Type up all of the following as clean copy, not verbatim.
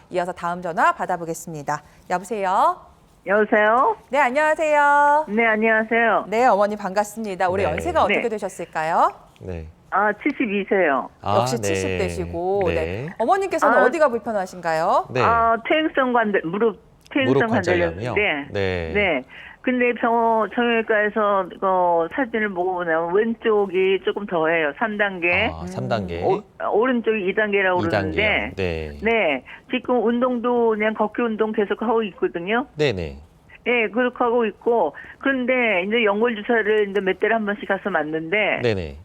이어서 다음 전화 받아보겠습니다. 여보세요? 여보세요? 네, 안녕하세요. 네, 안녕하세요. 네, 어머니 반갑습니다. 올해 네. 연세가 어떻게 네. 되셨을까요? 네. 72세요. 역시 네. 70대시고. 네. 네. 어머님께서는 아. 어디가 불편하신가요? 네. 퇴행성 관절, 무릎 무릎 퇴행성 관절염이요? 관절염인데. 네. 네. 근데 정형외과에서 사진을 보고 보면 왼쪽이 조금 더해요. 3단계. 아, 3단계. 오른쪽이 2단계라고 2단계요. 그러는데. 네. 네. 지금 운동도 그냥 걷기 운동 계속 하고 있거든요. 네네. 예, 그렇게 하고 있고. 그런데 이제 연골 주사를 이제 몇 달에 한 번씩 가서 맞는데. 네네.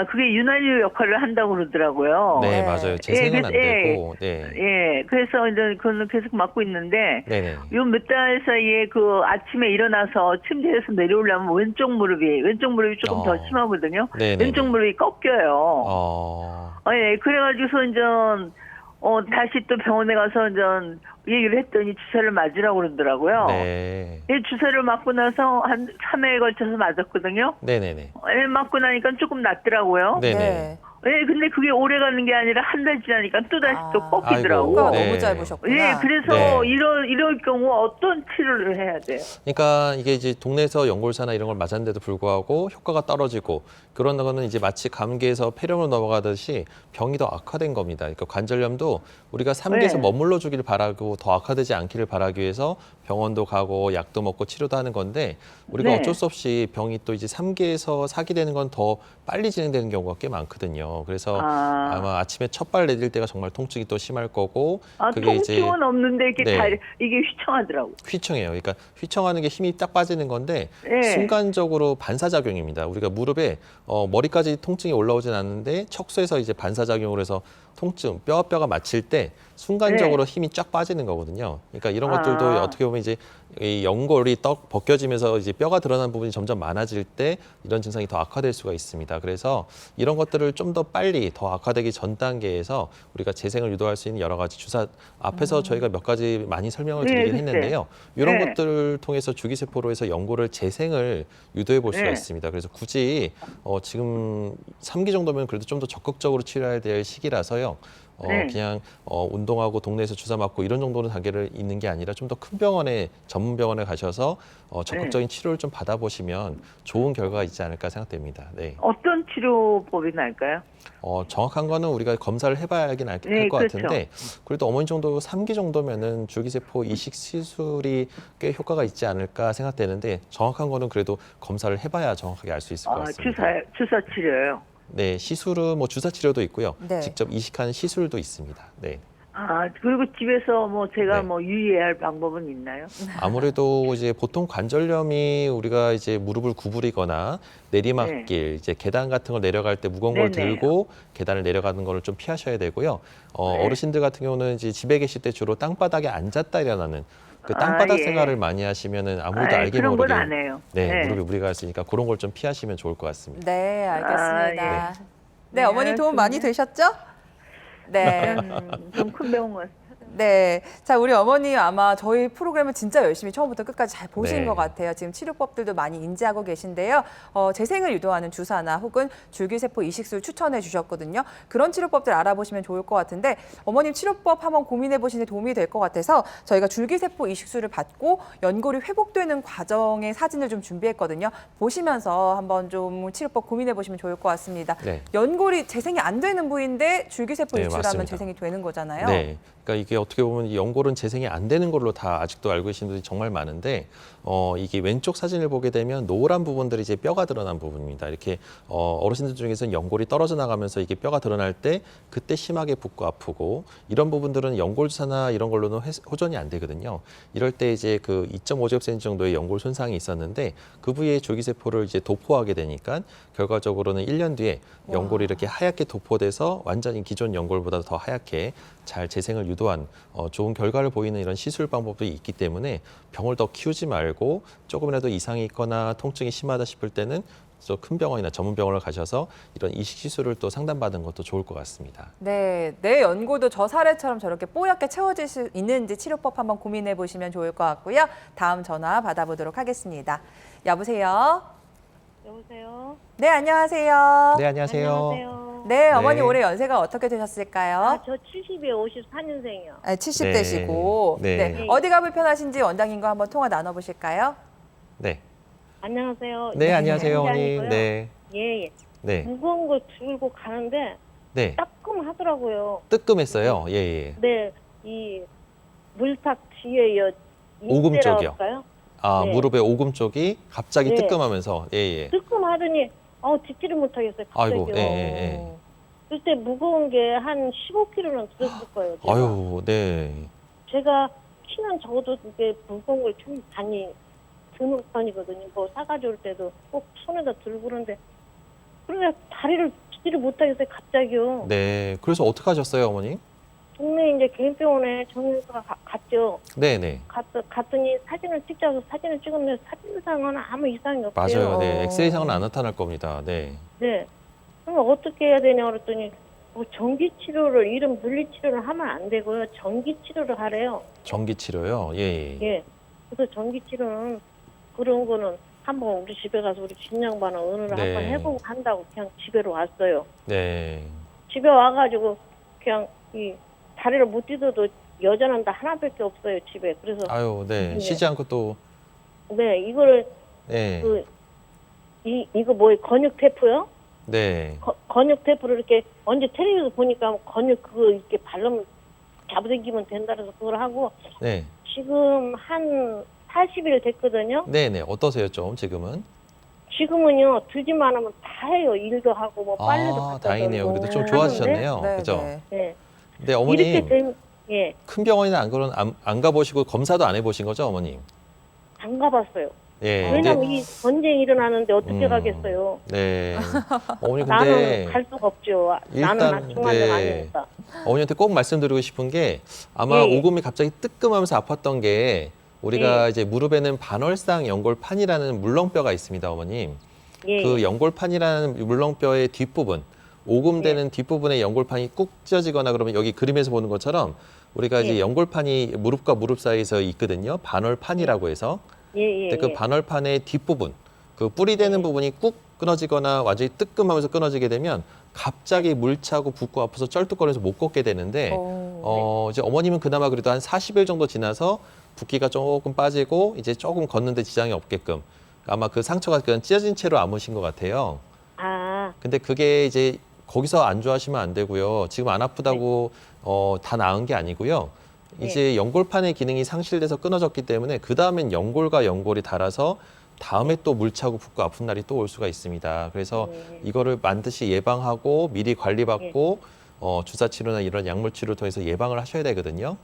그게 윤활유 역할을 한다고 그러더라고요. 네, 네. 맞아요. 재생은 안 그래서, 되고. 네. 예, 그래서 이제 그거는 계속 맞고 있는데, 네네. 요 몇 달 사이에 아침에 일어나서 침대에서 내려오려면 왼쪽 무릎이 조금 더 심하거든요. 네네네. 왼쪽 무릎이 꺾여요. 예, 그래가지고서 이제, 다시 또 병원에 가서 이제 얘기를 했더니 주사를 맞으라고 그러더라고요. 네. 예, 주사를 맞고 나서 한 3회에 걸쳐서 맞았거든요. 네네네. 예, 맞고 나니까 조금 낫더라고요. 네네. 예, 근데 그게 오래 가는 게 아니라 한 달 지나니까 또 다시 또 꺾이더라고. 효과가 네. 너무 짧으셨구나. 예, 그래서 네. 이럴 경우 어떤 치료를 해야 돼요? 그러니까 이게 이제 동네에서 연골사나 이런 걸 맞았는데도 불구하고 효과가 떨어지고 그런 거는 이제 마치 감기에서 폐렴으로 넘어가듯이 병이 더 악화된 겁니다. 그러니까 관절염도 우리가 3기에서 네. 머물러 주기를 바라고 더 악화되지 않기를 바라기 위해서 병원도 가고 약도 먹고 치료도 하는 건데 우리가 네. 어쩔 수 없이 병이 또 이제 3기에서 4기 되는 건 더 빨리 진행되는 경우가 꽤 많거든요. 그래서 아마 아침에 첫발 내딜 때가 정말 통증이 또 심할 거고 그게 이제 통증은 없는데 이게 네. 이게 휘청하더라고. 휘청해요. 그러니까 휘청하는 게 힘이 딱 빠지는 건데 네. 순간적으로 반사작용입니다. 우리가 무릎에 머리까지 통증이 올라오진 않는데 척수에서 이제 반사작용을 해서 통증, 뼈가 맞힐 때 순간적으로 힘이 쫙 빠지는 거거든요. 그러니까 이런 것들도 어떻게 보면 이제 이 연골이 떡 벗겨지면서 이제 뼈가 드러난 부분이 점점 많아질 때 이런 증상이 더 악화될 수가 있습니다. 그래서 이런 것들을 좀 더 빨리 더 악화되기 전 단계에서 우리가 재생을 유도할 수 있는 여러 가지 주사 앞에서 저희가 몇 가지 많이 설명을 드리긴 했는데요. 이런 네. 것들을 통해서 주기세포로 해서 연골을 재생을 유도해 볼 수가 네. 있습니다. 그래서 굳이 지금 3기 정도면 그래도 좀 더 적극적으로 치료해야 될 시기라서요. 네. 그냥 운동하고 동네에서 주사 맞고 이런 정도는 단계를 있는 게 아니라 좀 더 큰 병원에 전문 병원에 가셔서 적극적인 치료를 좀 받아보시면 좋은 결과가 있지 않을까 생각됩니다. 네. 어떤 치료법이 나을까요? 정확한 거는 우리가 검사를 해봐야 하긴 할 것 네, 그렇죠. 같은데 그래도 어머니 정도 3기 정도면은 줄기세포 이식 시술이 꽤 효과가 있지 않을까 생각되는데 정확한 거는 그래도 검사를 해봐야 정확하게 알 수 있을 것 같습니다. 주사 치료요. 네, 시술은 뭐 주사 치료도 있고요. 네. 직접 이식하는 시술도 있습니다. 네. 그리고 집에서 제가 네. 유의해야 할 방법은 있나요? 아무래도 이제 보통 관절염이 우리가 이제 무릎을 구부리거나 내리막길, 이제 계단 같은 걸 내려갈 때 무거운 걸 네네. 들고 계단을 내려가는 거를 좀 피하셔야 되고요. 네. 어르신들 같은 경우는 이제 집에 계실 때 주로 땅바닥에 앉았다 일어나는 그 땅바닥 예. 생활을 많이 하시면은 아무도 알게 그런 모르게 건 안 해요. 네, 무릎에 무리가 있으니까 그런 걸 좀 피하시면 좋을 것 같습니다. 네, 알겠습니다. 예. 네, 어머니 도움 많이 되셨죠? 네. 좀 큰 병원 갔어요. 네. 자, 우리 어머니 아마 저희 프로그램을 진짜 열심히 처음부터 끝까지 잘 보신 네. 것 같아요. 지금 치료법들도 많이 인지하고 계신데요. 재생을 유도하는 주사나 혹은 줄기세포 이식술 추천해 주셨거든요. 그런 치료법들 알아보시면 좋을 것 같은데 어머님 치료법 한번 고민해 보시는 데 도움이 될 것 같아서 저희가 줄기세포 이식술을 받고 연골이 회복되는 과정의 사진을 좀 준비했거든요. 보시면서 한번 좀 치료법 고민해 보시면 좋을 것 같습니다. 네. 연골이 재생이 안 되는 부위인데 줄기세포 네, 이식술하면 맞습니다. 재생이 되는 거잖아요. 네. 그러니까 이게 어떻게 보면 이 연골은 재생이 안 되는 걸로 다 아직도 알고 계신 분들이 정말 많은데 이게 왼쪽 사진을 보게 되면 노란 부분들이 이제 뼈가 드러난 부분입니다. 이렇게 어르신들 중에서는 연골이 떨어져 나가면서 이게 뼈가 드러날 때 그때 심하게 붓고 아프고 이런 부분들은 연골 주사나 이런 걸로는 호전이 안 되거든요. 이럴 때 이제 그 2.5제곱센치 정도의 연골 손상이 있었는데 그 부위에 줄기세포를 이제 도포하게 되니까 결과적으로는 1년 뒤에 연골이 이렇게 하얗게 도포돼서 완전히 기존 연골보다 더 하얗게 잘 재생을 유도한 좋은 결과를 보이는 이런 시술 방법도 있기 때문에 병을 더 키우지 말고 조금이라도 이상이 있거나 통증이 심하다 싶을 때는 또 큰 병원이나 전문 병원을 가셔서 이런 이식 시술을 또 상담받는 것도 좋을 것 같습니다. 네, 내 연골도 저 사례처럼 저렇게 뽀얗게 채워질 수 있는지 치료법 한번 고민해 보시면 좋을 것 같고요. 다음 전화 받아보도록 하겠습니다. 여보세요? 여보세요? 네, 안녕하세요. 네, 안녕하세요. 안녕하세요. 네, 어머니 네. 올해 연세가 어떻게 되셨을까요? 아, 저 70에 54년생이요. 네, 70대시고. 네. 네. 네. 어디가 불편하신지 원장님과 한번 통화 나눠보실까요? 네. 안녕하세요. 네, 안녕하세요, 원장이고요. 어머님. 네. 예, 예. 네. 무거운 걸 들고 가는데 네. 따끔하더라고요. 뜨끔했어요. 예, 예. 네, 이 물탑 뒤에요. 오금 인대라고 쪽이요. 할까요? 아, 네. 무릎의 오금 쪽이 갑자기 네. 뜨끔하면서, 예, 예. 뜨끔하더니 듣지를 못하겠어요. 갑자기요. 아이고, 예, 예. 그때 무거운 게 한 15kg는 들었을 거예요. 제가. 아유, 네. 제가 키는 적어도 이게 무거운 걸 좀 많이 드는 편이거든요. 뭐 싸가지 올 때도 꼭 손에다 들고 그러는데 그러니까 다리를 쥐지를 못하겠어요. 갑자기요. 네. 그래서 어떻게 하셨어요, 어머니? 동네 이제 개인병원에 정형외과가 갔죠. 네, 네. 갔더니 사진을 찍자고 사진을 찍었는데 사진상은 아무 이상이 없대요. 맞아요. 네. 엑스레이상은 안 나타날 겁니다. 네. 네. 그럼 어떻게 해야 되냐 그랬더니 전기 치료를 이런 물리 치료를 하면 안 되고요. 전기 치료를 하래요. 전기 치료요. 예, 예. 예. 그래서 전기 치료는 그런 거는 한번 우리 집에 가서 우리 진양반은 오늘 네. 한번 해보고 한다고 그냥 집에로 왔어요. 네. 집에 와가지고 그냥 이 다리를 못 딛어도 여자는 다 하나밖에 없어요 집에. 그래서 아유, 네. 네. 쉬지 않고 또, 네 이거를 네. 이거 뭐예요? 근육 테프요? 네. 근육 테프를 이렇게 언제 텔레비에서 보니까 근육 그거 이렇게 발라면 잡아당기면 된다 그래서 그걸 하고 네. 지금 한 40일 됐거든요. 네, 네. 어떠세요, 좀 지금은? 지금은요 들지만 하면 다 해요. 일도 하고 뭐 빨래도 아, 갖다 다행이네요. 널고 그래도 좀 하는데, 좋아지셨네요. 네, 그죠? 네. 네. 네, 이렇게 어머님. 되면 예, 큰 병원이나 안 가보시고 검사도 안 해보신 거죠, 어머님? 안 가봤어요. 예. 왜냐면 이 전쟁이 일어나는데 어떻게 음, 가겠어요. 네. 어머니 나는 근데 갈 수가 없죠. 나는 일단, 중환자가 네. 아니니까. 어머니한테 꼭 말씀드리고 싶은 게 아마 예, 예. 오금이 갑자기 뜨끔하면서 아팠던 게 우리가 예. 이제 무릎에는 반월상 연골판이라는 물렁뼈가 있습니다, 어머님. 예, 그 예. 연골판이라는 물렁뼈의 뒷부분, 오금되는 뒷부분에 연골판이 꾹 찢어지거나 그러면 여기 그림에서 보는 것처럼 우리가 이제 예. 연골판이 무릎과 무릎 사이에서 있거든요. 반월판이라고 해서. 예, 예, 근데 그 예. 반월판의 뒷부분, 그 뿌리 되는 부분이 꾹 끊어지거나 완전히 뜨끔하면서 끊어지게 되면 갑자기 물차고 붓고 아파서 쩔뚝거려서 못 걷게 되는데 이제 어머님은 그나마 그래도 한 40일 정도 지나서 붓기가 조금 빠지고 이제 조금 걷는데 지장이 없게끔 아마 그 상처가 그냥 찢어진 채로 아무신 것 같아요. 아, 근데 그게 이제 거기서 안 좋아하시면 안 되고요. 지금 안 아프다고 다 나은 게 아니고요. 이제 연골판의 기능이 상실돼서 끊어졌기 때문에 그 다음엔 연골과 연골이 닳아서 다음에 또 물차고 붓고 아픈 날이 또 올 수가 있습니다. 그래서 이거를 반드시 예방하고 미리 관리받고 주사 치료나 이런 약물 치료를 통해서 예방을 하셔야 되거든요.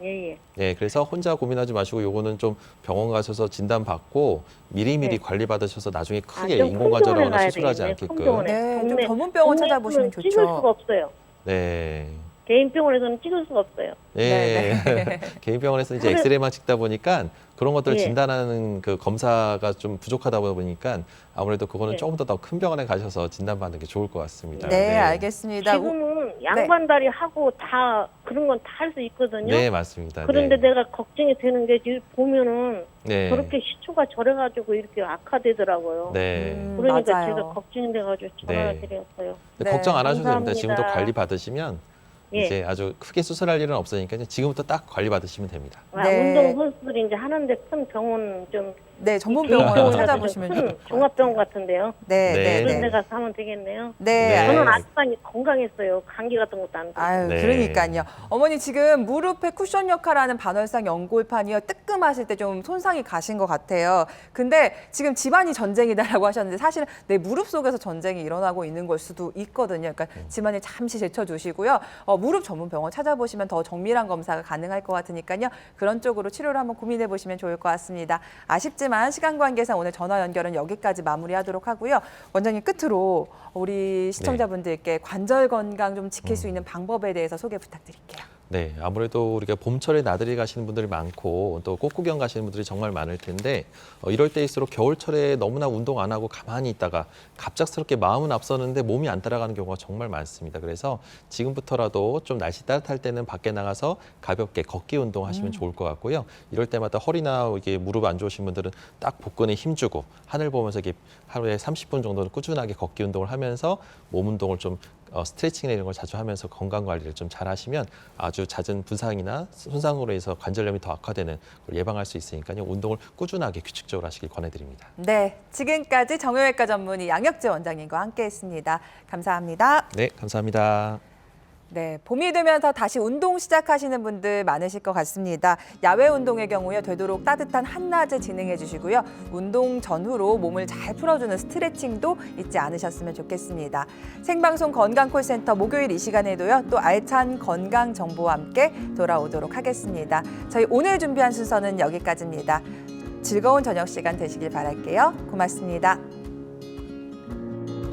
예, 예. 네, 그래서 혼자 고민하지 마시고 요거는 좀 병원 가셔서 진단 받고 미리미리 네. 관리 받으셔서 나중에 크게 좀 인공관절을 큰 병원에 하거나 가야 수술하지 되겠네요. 않게끔. 큰 병원에. 네, 좀 동네- 전문 병원 동네 찾아보시면 병원은 찍을 좋죠. 수가 없어요. 네. 개인 병원에서는 찍을 수가 없어요. 네. 개인 병원에서 이제 엑스레이만 찍다 보니까 그런 것들을 예. 진단하는 그 검사가 좀 부족하다 보니까 아무래도 그거는 예. 조금 더 큰 병원에 가셔서 진단받는 게 좋을 것 같습니다. 네, 알겠습니다. 지금은 양반다리 하고 다 그런 건 다 할 수 있거든요. 네, 맞습니다. 그런데 네. 내가 걱정이 되는 게 지금 보면은 네. 저렇게 시초가 저래가지고 이렇게 악화되더라고요. 네. 그러니까 맞아요. 제가 걱정이 돼가지고 전화 네. 드렸어요. 근데 네, 걱정 안 하셔도 됩니다. 감사합니다. 지금도 관리 받으시면 예. 이제 아주 크게 수술할 일은 없으니까 지금부터 딱 관리 받으시면 됩니다. 네. 운동 선수들이 이제 하는데 큰 병원 좀 네, 전문 개인 병원 병원이라도 찾아보시면 큰 좋을 것 종합병원 같은데요. 네, 네, 네, 그런 데 네. 가서 하면 되겠네요. 네, 네. 저는 알겠습니다. 아직까지 건강했어요. 감기 같은 것도 안 들고. 아유, 네. 그러니까요. 어머니 지금 무릎에 쿠션 역할하는 반월상 연골판이요. 뜨끔하실 때 좀 손상이 가신 것 같아요. 근데 지금 집안이 전쟁이다라고 하셨는데 사실은 내 무릎 속에서 전쟁이 일어나고 있는 걸 수도 있거든요. 그러니까 집안을 잠시 제쳐두시고요. 무릎 전문 병원 찾아보시면 더 정밀한 검사가 가능할 것 같으니까요. 그런 쪽으로 치료를 한번 고민해 보시면 좋을 것 같습니다. 아쉽지만 시간 관계상 오늘 전화 연결은 여기까지 마무리하도록 하고요. 원장님 끝으로 우리 시청자분들께 관절 건강 좀 지킬 수 있는 방법에 대해서 소개 부탁드릴게요. 네, 아무래도 우리가 봄철에 나들이 가시는 분들이 많고 또 꽃구경 가시는 분들이 정말 많을 텐데 이럴 때일수록 겨울철에 너무나 운동 안 하고 가만히 있다가 갑작스럽게 마음은 앞서는데 몸이 안 따라가는 경우가 정말 많습니다. 그래서 지금부터라도 좀 날씨 따뜻할 때는 밖에 나가서 가볍게 걷기 운동하시면 좋을 것 같고요. 이럴 때마다 허리나 이게 무릎 안 좋으신 분들은 딱 복근에 힘주고 하늘 보면서 이렇게 하루에 30분 정도는 꾸준하게 걷기 운동을 하면서 몸 운동을 좀 스트레칭이나 이런 걸 자주 하면서 건강 관리를 좀 잘 하시면 아주 잦은 부상이나 손상으로 해서 관절염이 더 악화되는 걸 예방할 수 있으니까요. 운동을 꾸준하게 규칙적으로 하시길 권해드립니다. 네, 지금까지 정형외과 전문의 양혁재 원장님과 함께했습니다. 감사합니다. 네, 감사합니다. 네, 봄이 되면서 다시 운동 시작하시는 분들 많으실 것 같습니다. 야외 운동의 경우에 되도록 따뜻한 한낮에 진행해 주시고요. 운동 전후로 몸을 잘 풀어주는 스트레칭도 잊지 않으셨으면 좋겠습니다. 생방송 건강콜센터 목요일 이 시간에도요. 또 알찬 건강 정보와 함께 돌아오도록 하겠습니다. 저희 오늘 준비한 순서는 여기까지입니다. 즐거운 저녁 시간 되시길 바랄게요. 고맙습니다.